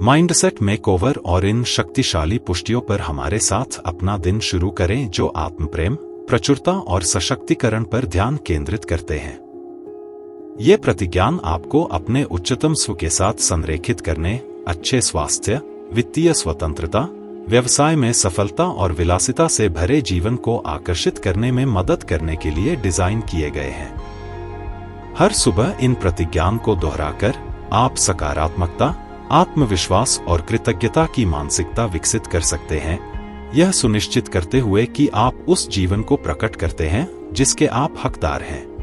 Mindset makeover और इन शक्तिशाली पुष्टियों पर हमारे साथ अपना दिन शुरू करें जो आत्मप्रेम, प्रचुरता और सशक्तिकरण पर ध्यान केंद्रित करते हैं। ये प्रतिज्ञान आपको अपने उच्चतम स्व के साथ संरेखित करने, अच्छे स्वास्थ्य, वित्तीय स्वतंत्रता, व्यवसाय में सफलता और विलासिता से भरे जीवन को आकर्षित करने में मदद करने के लिए डिजाइन किए गए हैं। हर सुबह इन प्रतिज्ञान को दोहराकर आप सकारात्मकता, आत्मविश्वास और कृतज्ञता की मानसिकता विकसित कर सकते हैं, यह सुनिश्चित करते हुए कि आप उस जीवन को प्रकट करते हैं जिसके आप हकदार हैं।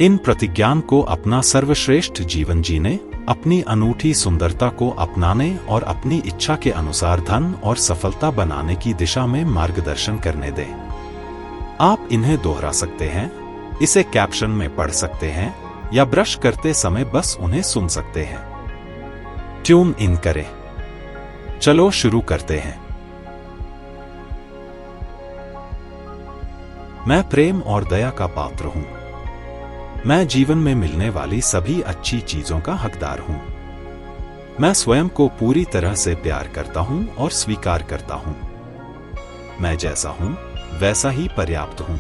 इन प्रतिज्ञान को अपना सर्वश्रेष्ठ जीवन जीने, अपनी अनूठी सुंदरता को अपनाने और अपनी इच्छा के अनुसार धन और सफलता बनाने की दिशा में मार्गदर्शन करने दें। आप इन्हें दोहरा सकते हैं, इसे कैप्शन में पढ़ सकते हैं या ब्रश करते समय बस उन्हें सुन सकते हैं। ट्यून इन करें। चलो शुरू करते हैं। मैं प्रेम और दया का पात्र हूं। मैं जीवन में मिलने वाली सभी अच्छी चीजों का हकदार हूं। मैं स्वयं को पूरी तरह से प्यार करता हूं और स्वीकार करता हूं। मैं जैसा हूं वैसा ही पर्याप्त हूं।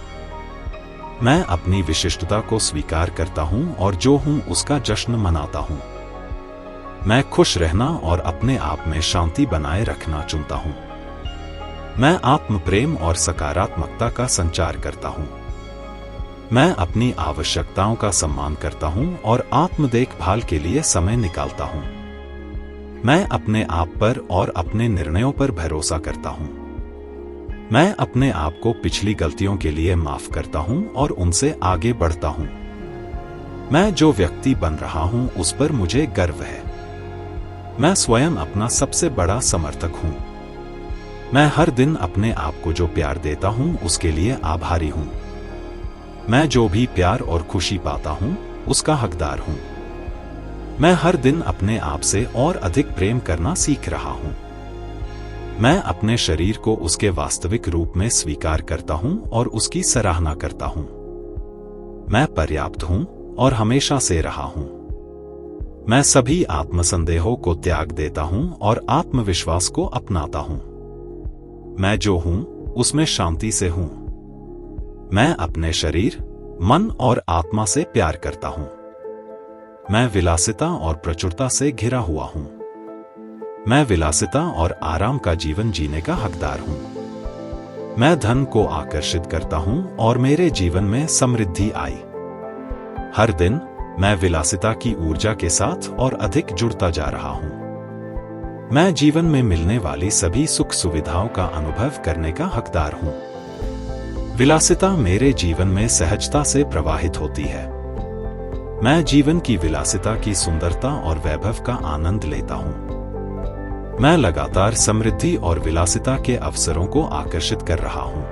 मैं अपनी विशिष्टता को स्वीकार करता हूं और जो हूं उसका जश्न मनाता हूं। मैं खुश रहना और अपने आप में शांति बनाए रखना चुनता हूं। मैं आत्म प्रेम और सकारात्मकता का संचार करता हूं। मैं अपनी आवश्यकताओं का सम्मान करता हूं और आत्म देखभाल के लिए समय निकालता हूं। मैं अपने आप पर और अपने निर्णयों पर भरोसा करता हूं। मैं अपने आप को पिछली गलतियों के लिए माफ करता हूं और उनसे आगे बढ़ता हूं। मैं जो व्यक्ति बन रहा हूं उस पर मुझे गर्व है। मैं स्वयं अपना सबसे बड़ा समर्थक हूं। मैं हर दिन अपने आप को जो प्यार देता हूं उसके लिए आभारी हूं। मैं जो भी प्यार और खुशी पाता हूं उसका हकदार हूं। मैं हर दिन अपने आप से और अधिक प्रेम करना सीख रहा हूं। मैं अपने शरीर को उसके वास्तविक रूप में स्वीकार करता हूं और उसकी सराहना करता हूं। मैं पर्याप्त हूं और हमेशा से रहा हूं। मैं सभी आत्मसंदेहों को त्याग देता हूं और आत्मविश्वास को अपनाता हूं। मैं जो हूं उसमें शांति से हूं। मैं अपने शरीर, मन और आत्मा से प्यार करता हूं। मैं विलासिता और प्रचुरता से घिरा हुआ हूं। मैं विलासिता और आराम का जीवन जीने का हकदार हूं। मैं धन को आकर्षित करता हूं और मेरे जीवन में समृद्धि आई। हर दिन मैं विलासिता की ऊर्जा के साथ और अधिक जुड़ता जा रहा हूं। मैं जीवन में मिलने वाली सभी सुख सुविधाओं का अनुभव करने का हकदार हूं। विलासिता मेरे जीवन में सहजता से प्रवाहित होती है। मैं जीवन की विलासिता की सुंदरता और वैभव का आनंद लेता हूं। मैं लगातार समृद्धि और विलासिता के अवसरों को आकर्षित कर रहा हूं।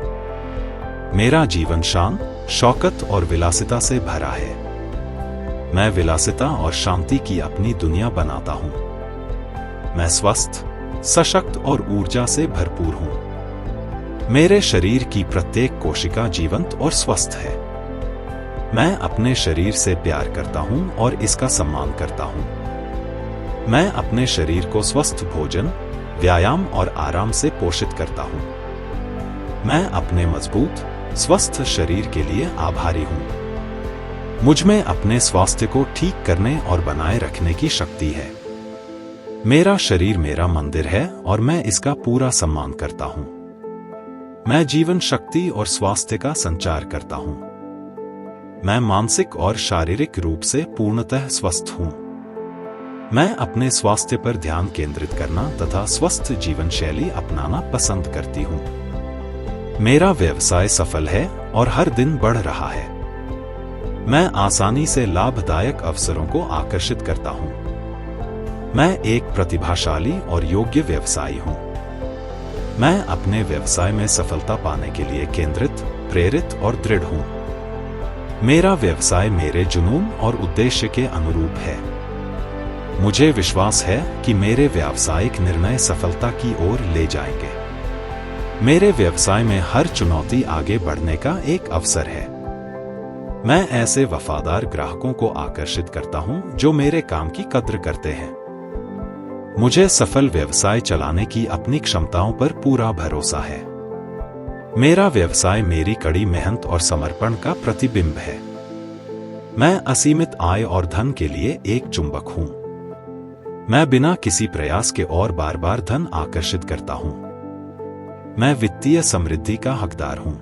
मेरा जीवन शान, शौकत और विलासिता से भरा है। मैं विलासिता और शांति की अपनी दुनिया बनाता हूं। मैं स्वस्थ, सशक्त और ऊर्जा से भरपूर हूं। मेरे शरीर की प्रत्येक कोशिका जीवंत और स्वस्थ है। मैं अपने शरीर से प्यार करता हूं और इसका सम्मान करता हूं। मैं अपने शरीर को स्वस्थ भोजन, व्यायाम और आराम से पोषित करता हूं। मैं अपने मजबूत, स्वस्थ शरीर के लिए आभारी हूं। मुझ में अपने स्वास्थ्य को ठीक करने और बनाए रखने की शक्ति है। मेरा शरीर मेरा मंदिर है और मैं इसका पूरा सम्मान करता हूं। मैं जीवन शक्ति और स्वास्थ्य का संचार करता हूं। मैं मानसिक और शारीरिक रूप से पूर्णतः स्वस्थ हूं। मैं अपने स्वास्थ्य पर ध्यान केंद्रित करना तथा स्वस्थ जीवन शैली अपनाना पसंद करती हूं। मेरा व्यवसाय सफल है और हर दिन बढ़ रहा है। मैं आसानी से लाभदायक अवसरों को आकर्षित करता हूं। मैं एक प्रतिभाशाली और योग्य व्यवसायी हूं। मैं अपने व्यवसाय में सफलता पाने के लिए केंद्रित, प्रेरित और दृढ़ हूं। मेरा व्यवसाय मेरे जुनून और उद्देश्य के अनुरूप है। मुझे विश्वास है कि मेरे व्यावसायिक निर्णय सफलता की ओर ले जाएंगे। मेरे व्यवसाय में हर चुनौती आगे बढ़ने का एक अवसर है। मैं ऐसे वफादार ग्राहकों को आकर्षित करता हूं जो मेरे काम की कद्र करते हैं। मुझे सफल व्यवसाय चलाने की अपनी क्षमताओं पर पूरा भरोसा है। मेरा व्यवसाय मेरी कड़ी मेहनत और समर्पण का प्रतिबिंब है। मैं असीमित आय और धन के लिए एक चुंबक हूं। मैं बिना किसी प्रयास के और बार बार धन आकर्षित करता हूं। मैं वित्तीय समृद्धि का हकदार हूं।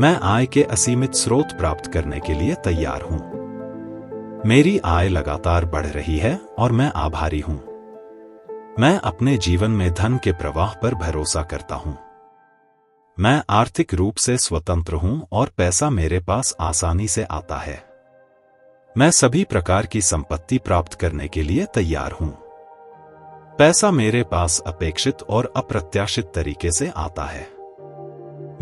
मैं आय के असीमित स्रोत प्राप्त करने के लिए तैयार हूं। मेरी आय लगातार बढ़ रही है और मैं आभारी हूं। मैं अपने जीवन में धन के प्रवाह पर भरोसा करता हूं। मैं आर्थिक रूप से स्वतंत्र हूं और पैसा मेरे पास आसानी से आता है। मैं सभी प्रकार की संपत्ति प्राप्त करने के लिए तैयार हूं। पैसा मेरे पास अपेक्षित और अप्रत्याशित तरीके से आता है।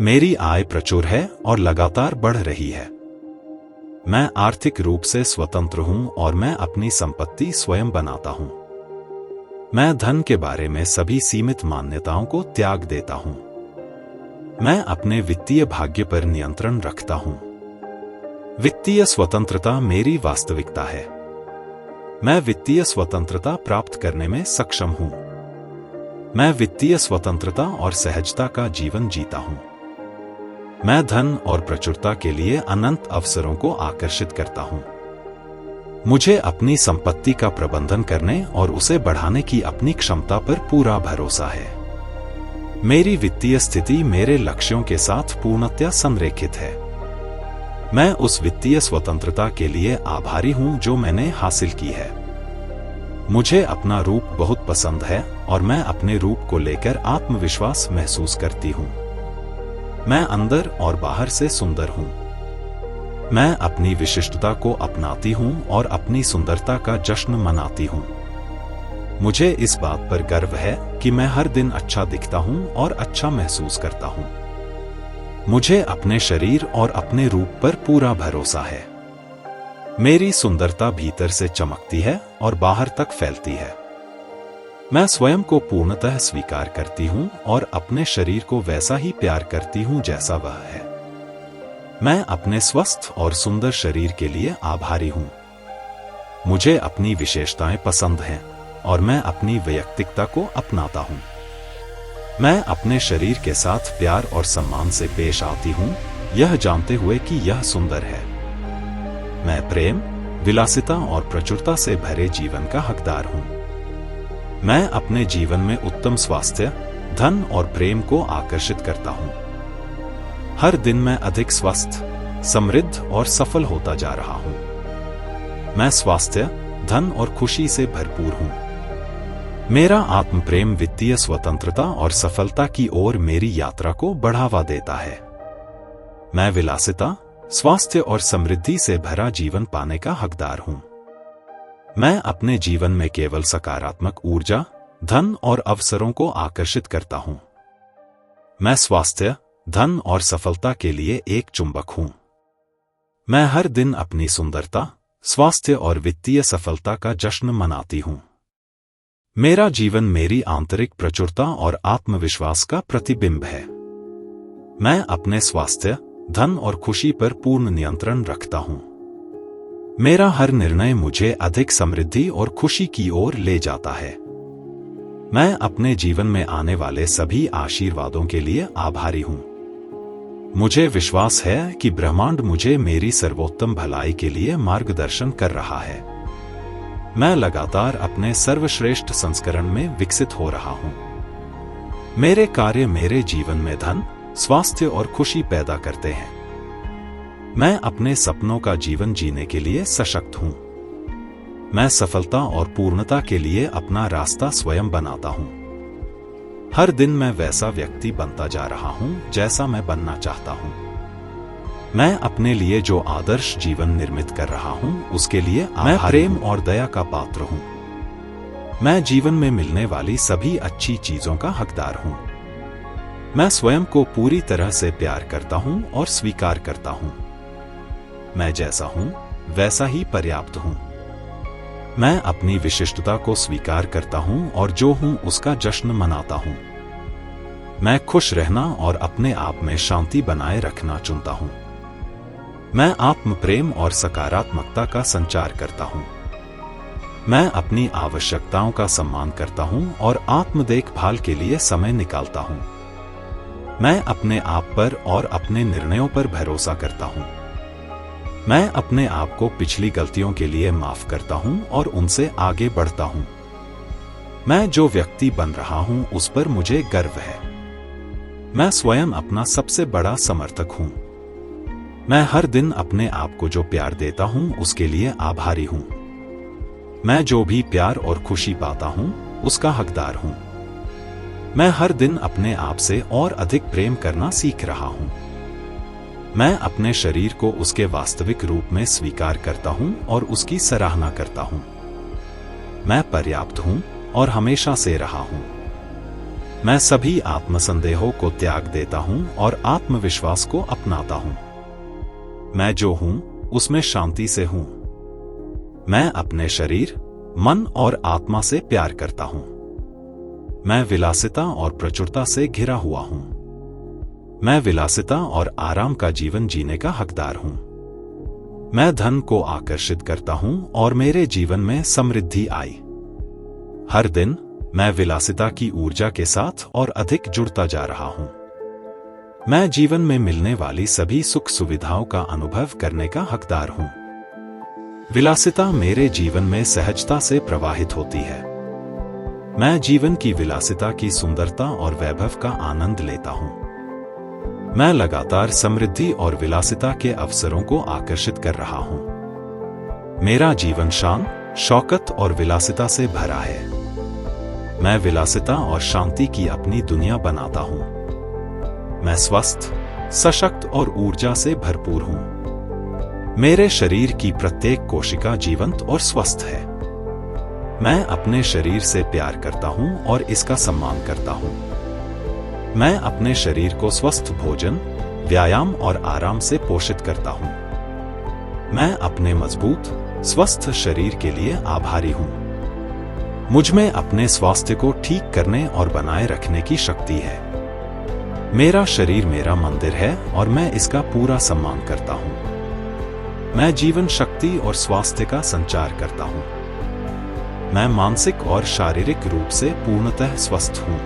मेरी आय प्रचुर है और लगातार बढ़ रही है। मैं आर्थिक रूप से स्वतंत्र हूं और मैं अपनी संपत्ति स्वयं बनाता हूं। मैं धन के बारे में सभी सीमित मान्यताओं को त्याग देता हूं। मैं अपने वित्तीय भाग्य पर नियंत्रण रखता हूं। वित्तीय स्वतंत्रता मेरी वास्तविकता है। मैं वित्तीय स्वतंत्रता प्राप्त करने में सक्षम हूं। मैं वित्तीय स्वतंत्रता और सहजता का जीवन जीता हूं। मैं धन और प्रचुरता के लिए अनंत अवसरों को आकर्षित करता हूं। मुझे अपनी संपत्ति का प्रबंधन करने और उसे बढ़ाने की अपनी क्षमता पर पूरा भरोसा है। मेरी वित्तीय स्थिति मेरे लक्ष्यों के साथ पूर्णतया संरेखित है। मैं उस वित्तीय स्वतंत्रता के लिए आभारी हूं जो मैंने हासिल की है। मुझे अपना रूप बहुत पसंद है और मैं अपने रूप को लेकर आत्मविश्वास महसूस करती हूं। मैं अंदर और बाहर से सुंदर हूं। मैं अपनी विशिष्टता को अपनाती हूं और अपनी सुंदरता का जश्न मनाती हूं। मुझे इस बात पर गर्व है कि मैं हर दिन अच्छा दिखता हूं और अच्छा महसूस करता हूं। मुझे अपने शरीर और अपने रूप पर पूरा भरोसा है। मेरी सुंदरता भीतर से चमकती है और बाहर तक फैलती है। मैं स्वयं को पूर्णतः स्वीकार करती हूं और अपने शरीर को वैसा ही प्यार करती हूं जैसा वह है। मैं अपने स्वस्थ और सुंदर शरीर के लिए आभारी हूं। मुझे अपनी विशेषताएं पसंद हैं और मैं अपनी वैयक्तिकता को अपनाता हूं। मैं अपने शरीर के साथ प्यार और सम्मान से पेश आती हूं, यह जानते हुए कि यह सुंदर है। मैं प्रेम, विलासिता और प्रचुरता से भरे जीवन का हकदार हूं। मैं अपने जीवन में उत्तम स्वास्थ्य, धन और प्रेम को आकर्षित करता हूं। हर दिन मैं अधिक स्वस्थ, समृद्ध और सफल होता जा रहा हूं। मैं स्वास्थ्य, धन और खुशी से भरपूर हूं। मेरा आत्म प्रेम वित्तीय स्वतंत्रता और सफलता की ओर मेरी यात्रा को बढ़ावा देता है। मैं विलासिता, स्वास्थ्य और समृद्धि से भरा जीवन पाने का हकदार हूं। मैं अपने जीवन में केवल सकारात्मक ऊर्जा, धन और अवसरों को आकर्षित करता हूं। मैं स्वास्थ्य, धन और सफलता के लिए एक चुंबक हूं। मैं हर दिन अपनी सुंदरता, स्वास्थ्य और वित्तीय सफलता का जश्न मनाती हूं। मेरा जीवन मेरी आंतरिक प्रचुरता और आत्मविश्वास का प्रतिबिंब है। मैं अपने स्वास्थ्य, धन और खुशी पर पूर्ण नियंत्रण रखता हूं। मेरा हर निर्णय मुझे अधिक समृद्धि और खुशी की ओर ले जाता है। मैं अपने जीवन में आने वाले सभी आशीर्वादों के लिए आभारी हूं। मुझे विश्वास है कि ब्रह्मांड मुझे मेरी सर्वोत्तम भलाई के लिए मार्गदर्शन कर रहा है। मैं लगातार अपने सर्वश्रेष्ठ संस्करण में विकसित हो रहा हूं। मेरे कार्य मेरे जीवन में धन, स्वास्थ्य और खुशी पैदा करते हैं। मैं अपने सपनों का जीवन जीने के लिए सशक्त हूं। मैं सफलता और पूर्णता के लिए अपना रास्ता स्वयं बनाता हूं। हर दिन मैं वैसा व्यक्ति बनता जा रहा हूं जैसा मैं बनना चाहता हूं। मैं अपने लिए जो आदर्श जीवन निर्मित कर रहा हूं उसके लिए मैं प्रेम और दया का पात्र हूं। मैं जीवन में मिलने वाली सभी अच्छी चीजों का हकदार हूं। मैं स्वयं को पूरी तरह से प्यार करता हूं और स्वीकार करता हूं। मैं जैसा हूं वैसा ही पर्याप्त हूं। मैं अपनी विशिष्टता को स्वीकार करता हूं और जो हूं उसका जश्न मनाता हूं। मैं खुश रहना और अपने आप में शांति बनाए रखना चुनता हूं। मैं आत्म प्रेम और सकारात्मकता का संचार करता हूं। मैं अपनी आवश्यकताओं का सम्मान करता हूं और आत्म देखभाल के लिए समय निकालता हूं। मैं अपने आप पर और अपने निर्णयों पर भरोसा करता हूं। मैं अपने आप को पिछली गलतियों के लिए माफ करता हूं और उनसे आगे बढ़ता हूं। मैं जो व्यक्ति बन रहा हूं उस पर मुझे गर्व है। मैं स्वयं अपना सबसे बड़ा समर्थक हूं। मैं हर दिन अपने आप को जो प्यार देता हूं उसके लिए आभारी हूं। मैं जो भी प्यार और खुशी पाता हूं उसका हकदार हूं। मैं हर दिन अपने आप से और अधिक प्रेम करना सीख रहा हूं। मैं अपने शरीर को उसके वास्तविक रूप में स्वीकार करता हूं और उसकी सराहना करता हूं। मैं पर्याप्त हूं और हमेशा से रहा हूं। मैं सभी आत्मसंदेहों को त्याग देता हूं और आत्मविश्वास को अपनाता हूं। मैं जो हूं उसमें शांति से हूं। मैं अपने शरीर, मन और आत्मा से प्यार करता हूं। मैं विलासिता और प्रचुरता से घिरा हुआ हूं। मैं विलासिता और आराम का जीवन जीने का हकदार हूं। मैं धन को आकर्षित करता हूं और मेरे जीवन में समृद्धि आई। हर दिन मैं विलासिता की ऊर्जा के साथ और अधिक जुड़ता जा रहा हूं। मैं जीवन में मिलने वाली सभी सुख सुविधाओं का अनुभव करने का हकदार हूं। विलासिता मेरे जीवन में सहजता से प्रवाहित होती है। मैं जीवन की विलासिता की सुंदरता और वैभव का आनंद लेता हूं। मैं लगातार समृद्धि और विलासिता के अवसरों को आकर्षित कर रहा हूं। मेरा जीवन शान, शौकत और विलासिता से भरा है। मैं विलासिता और शांति की अपनी दुनिया बनाता हूं। मैं स्वस्थ, सशक्त और ऊर्जा से भरपूर हूं। मेरे शरीर की प्रत्येक कोशिका जीवंत और स्वस्थ है। मैं अपने शरीर से प्यार करता हूं और इसका सम्मान करता हूं। मैं अपने शरीर को स्वस्थ भोजन, व्यायाम और आराम से पोषित करता हूं। मैं अपने मजबूत, स्वस्थ शरीर के लिए आभारी हूं। मुझ में अपने स्वास्थ्य को ठीक करने और बनाए रखने की शक्ति है। मेरा शरीर मेरा मंदिर है और मैं इसका पूरा सम्मान करता हूं। मैं जीवन शक्ति और स्वास्थ्य का संचार करता हूं। मैं मानसिक और शारीरिक रूप से पूर्णतः स्वस्थ हूं।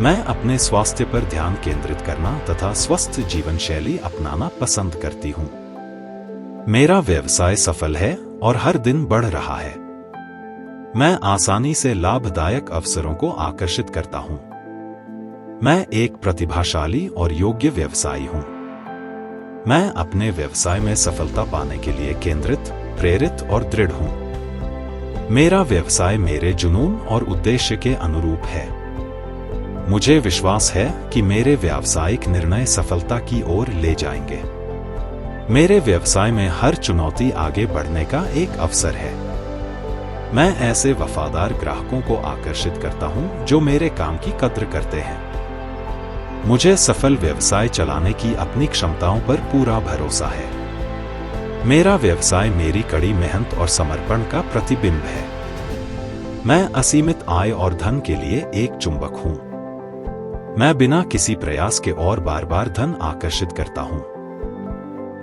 मैं अपने स्वास्थ्य पर ध्यान केंद्रित करना तथा स्वस्थ जीवन शैली अपनाना पसंद करती हूं। मेरा व्यवसाय सफल है और हर दिन बढ़ रहा है। मैं आसानी से लाभदायक अवसरों को आकर्षित करता हूं। मैं एक प्रतिभाशाली और योग्य व्यवसायी हूं। मैं अपने व्यवसाय में सफलता पाने के लिए केंद्रित, प्रेरित और दृढ़ हूं। मेरा व्यवसाय मेरे जुनून और उद्देश्य के अनुरूप है। मुझे विश्वास है कि मेरे व्यावसायिक निर्णय सफलता की ओर ले जाएंगे। मेरे व्यवसाय में हर चुनौती आगे बढ़ने का एक अवसर है। मैं ऐसे वफादार ग्राहकों को आकर्षित करता हूं जो मेरे काम की कद्र करते हैं। मुझे सफल व्यवसाय चलाने की अपनी क्षमताओं पर पूरा भरोसा है। मेरा व्यवसाय मेरी कड़ी मेहनत और समर्पण का प्रतिबिंब है। मैं असीमित आय और धन के लिए एक चुंबक हूं। मैं बिना किसी प्रयास के और बार बार धन आकर्षित करता हूं।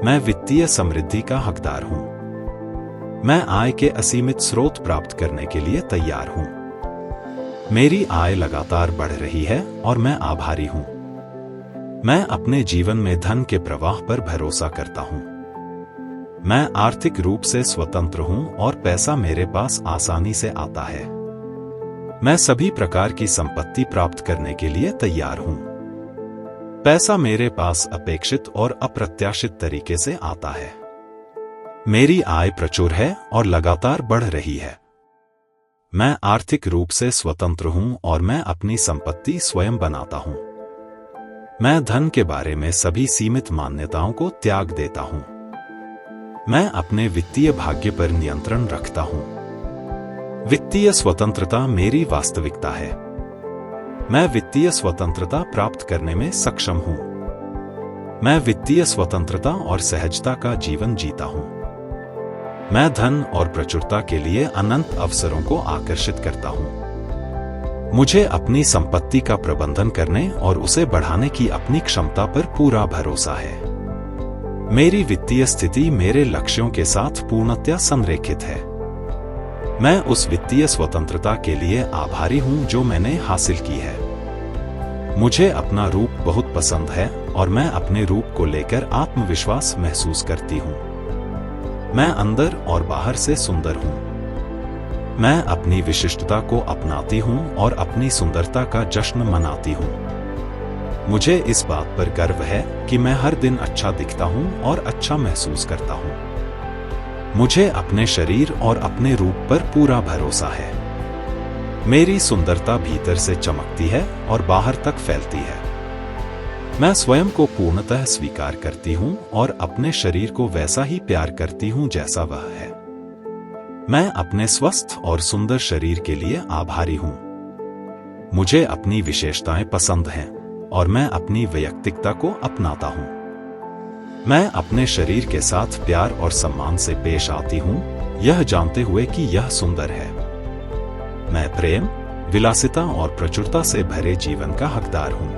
मैं वित्तीय समृद्धि का हकदार हूं। मैं आय के असीमित स्रोत प्राप्त करने के लिए तैयार हूं। मेरी आय लगातार बढ़ रही है और मैं आभारी हूं। मैं अपने जीवन में धन के प्रवाह पर भरोसा करता हूं। मैं आर्थिक रूप से स्वतंत्र हूं और पैसा मेरे पास आसानी से आता है। मैं सभी प्रकार की संपत्ति प्राप्त करने के लिए तैयार हूं। पैसा मेरे पास अपेक्षित और अप्रत्याशित तरीके से आता है। मेरी आय प्रचुर है और लगातार बढ़ रही है। मैं आर्थिक रूप से स्वतंत्र हूं और मैं अपनी संपत्ति स्वयं बनाता हूं। मैं धन के बारे में सभी सीमित मान्यताओं को त्याग देता हूं। मैं अपने वित्तीय भाग्य पर नियंत्रण रखता हूं। वित्तीय स्वतंत्रता मेरी वास्तविकता है। मैं वित्तीय स्वतंत्रता प्राप्त करने में सक्षम हूं। मैं वित्तीय स्वतंत्रता और सहजता का जीवन जीता हूं। मैं धन और प्रचुरता के लिए अनंत अवसरों को आकर्षित करता हूं। मुझे अपनी संपत्ति का प्रबंधन करने और उसे बढ़ाने की अपनी क्षमता पर पूरा भरोसा है। मेरी वित्तीय स्थिति मेरे लक्ष्यों के साथ पूर्णतया संरेखित है। मैं उस वित्तीय स्वतंत्रता के लिए आभारी हूं जो मैंने हासिल की है। मुझे अपना रूप बहुत पसंद है और मैं अपने रूप को लेकर आत्मविश्वास महसूस करती हूं। मैं अंदर और बाहर से सुंदर हूं। मैं अपनी विशिष्टता को अपनाती हूं और अपनी सुंदरता का जश्न मनाती हूं। मुझे इस बात पर गर्व है कि मैं हर दिन अच्छा दिखता हूं और अच्छा महसूस करता हूं। मुझे अपने शरीर और अपने रूप पर पूरा भरोसा है। मेरी सुंदरता भीतर से चमकती है और बाहर तक फैलती है। मैं स्वयं को पूर्णतः स्वीकार करती हूं और अपने शरीर को वैसा ही प्यार करती हूं जैसा वह है। मैं अपने स्वस्थ और सुंदर शरीर के लिए आभारी हूं। मुझे अपनी विशेषताएं पसंद हैं और मैं अपनी वैयक्तिकता को अपनाता हूं। मैं अपने शरीर के साथ प्यार और सम्मान से पेश आती हूं, यह जानते हुए कि यह सुंदर है। मैं प्रेम, विलासिता और प्रचुरता से भरे जीवन का हकदार हूं।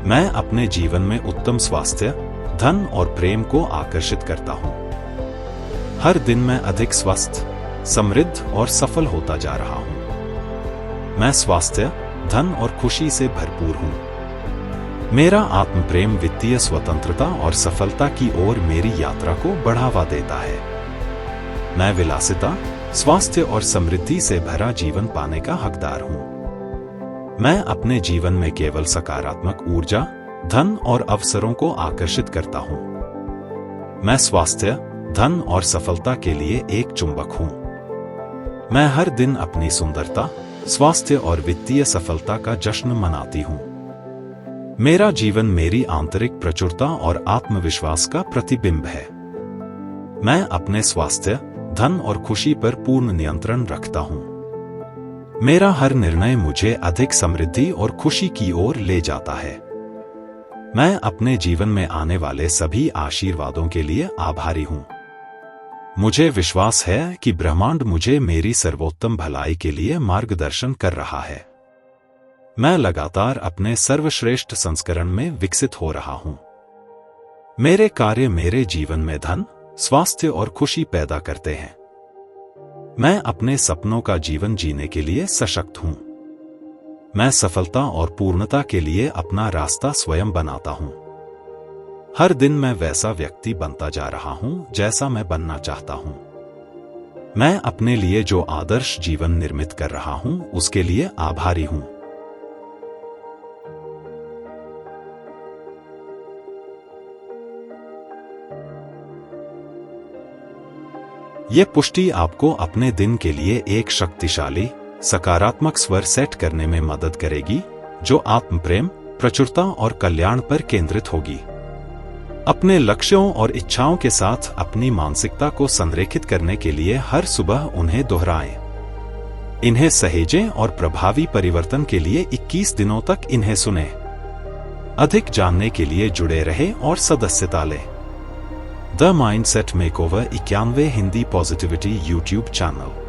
मैं अपने जीवन में उत्तम स्वास्थ्य, धन और प्रेम को आकर्षित करता हूं। हर दिन मैं अधिक स्वस्थ, समृद्ध और सफल होता जा रहा हूं। मैं स्वास्थ्य, धन और खुशी से भरपूर हूं। मेरा आत्मप्रेम वित्तीय स्वतंत्रता और सफलता की ओर मेरी यात्रा को बढ़ावा देता है। मैं विलासिता, स्वास्थ्य और समृद्धि से भरा जीवन पाने का हकदार हूं। मैं अपने जीवन में केवल सकारात्मक ऊर्जा, धन और अवसरों को आकर्षित करता हूं। मैं स्वास्थ्य, धन और सफलता के लिए एक चुंबक हूं। मैं हर दिन अपनी सुंदरता, स्वास्थ्य और वित्तीय सफलता का जश्न मनाती हूं। मेरा जीवन मेरी आंतरिक प्रचुरता और आत्मविश्वास का प्रतिबिंब है। मैं अपने स्वास्थ्य, धन और खुशी पर पूर्ण नियंत्रण रखता हूं। मेरा हर निर्णय मुझे अधिक समृद्धि और खुशी की ओर ले जाता है। मैं अपने जीवन में आने वाले सभी आशीर्वादों के लिए आभारी हूं। मुझे विश्वास है कि ब्रह्मांड मुझे मेरी सर्वोत्तम भलाई के लिए मार्गदर्शन कर रहा है। मैं लगातार अपने सर्वश्रेष्ठ संस्करण में विकसित हो रहा हूं। मेरे कार्य मेरे जीवन में धन, स्वास्थ्य और खुशी पैदा करते हैं। मैं अपने सपनों का जीवन जीने के लिए सशक्त हूं। मैं सफलता और पूर्णता के लिए अपना रास्ता स्वयं बनाता हूं। हर दिन मैं वैसा व्यक्ति बनता जा रहा हूं जैसा मैं बनना चाहता हूं। मैं अपने लिए जो आदर्श जीवन निर्मित कर रहा हूं उसके लिए आभारी हूं। ये पुष्टि आपको अपने दिन के लिए एक शक्तिशाली, सकारात्मक स्वर सेट करने में मदद करेगी, जो आत्मप्रेम, प्रचुरता और कल्याण पर केंद्रित होगी। अपने लक्ष्यों और इच्छाओं के साथ अपनी मानसिकता को संरेखित करने के लिए हर सुबह उन्हें दोहराएं। इन्हें सहेजें और प्रभावी परिवर्तन के लिए 21 दिनों तक इन्हें सुनें। अधिक जानने के लिए जुड़े रहें और सदस्यता लें। The mindset makeover 91 Hindi positivity YouTube channel.